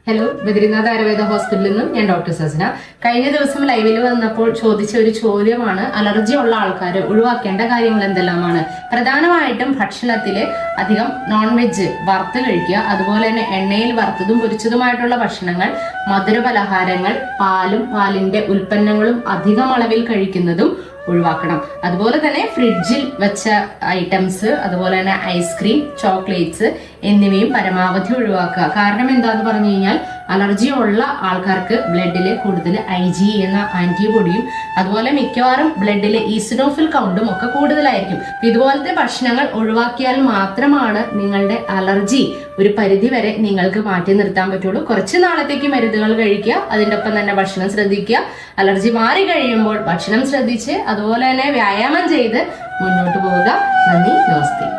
Hello, Badrinath Ayurveda ഹോസ്പിറ്റലിൽ നിന്നും ഞാൻ ഡോക്ടർ സസ്ന. കഴിഞ്ഞ ദിവസം ലൈവിൽ വന്നപ്പോൾ ചോദിച്ച ഒരു ചോദ്യമാണ്, അലർജി ഉള്ള ആൾക്കാർ ഒഴിവാക്കേണ്ട കാര്യങ്ങൾ എന്തെല്ലാമാണ്. പ്രധാനമായിട്ടും ഭക്ഷണത്തിൽ അധികം നോൺ വെജ് വറുത്ത് കഴിക്കുക, അതുപോലെ തന്നെ എണ്ണയിൽ വറുത്തതും പൊരിച്ചതുമായിട്ടുള്ള ഭക്ഷണങ്ങൾ, മധുരപലഹാരങ്ങൾ, പാലും പാലിന്റെ ഉൽപ്പന്നങ്ങളും അധികം അളവിൽ കഴിക്കുന്നതും ഒഴിവാക്കണം. അതുപോലെ തന്നെ ഫ്രിഡ്ജിൽ വെച്ച ഐറ്റംസ്, അതുപോലെ തന്നെ ഐസ്ക്രീം, ചോക്ലേറ്റ്സ് എന്നിവയും പരമാവധി ഒഴിവാക്കുക. കാരണം എന്താന്ന് പറഞ്ഞു കഴിഞ്ഞാൽ അലർജി ഉള്ള ആൾക്കാർക്ക് ബ്ലഡിൽ കൂടുതൽ IgE എന്ന ആന്റിബോഡിയും അതുപോലെ മിക്കവാറും ബ്ലഡിൽ ഈസിനോഫിൽ കൗണ്ടും ഒക്കെ കൂടുതലായിരിക്കും. ഇതുപോലത്തെ ഭക്ഷണങ്ങൾ ഒഴിവാക്കിയാൽ മാത്രമാണ് നിങ്ങളുടെ അലർജി ഒരു പരിധി വരെ നിങ്ങൾക്ക് മാറ്റി നിർത്താൻ പറ്റുള്ളൂ. കുറച്ച് നാളത്തേക്ക് മരുന്നുകൾ കഴിക്കുക, അതിൻ്റെ ഒപ്പം തന്നെ ഭക്ഷണം ശ്രദ്ധിക്കുക. അലർജി മാറി കഴിയുമ്പോൾ ഭക്ഷണം ശ്രദ്ധിച്ച് അതുപോലെ തന്നെ വ്യായാമം ചെയ്ത് മുന്നോട്ട് പോവുക. നന്ദി, നമസ്തേ.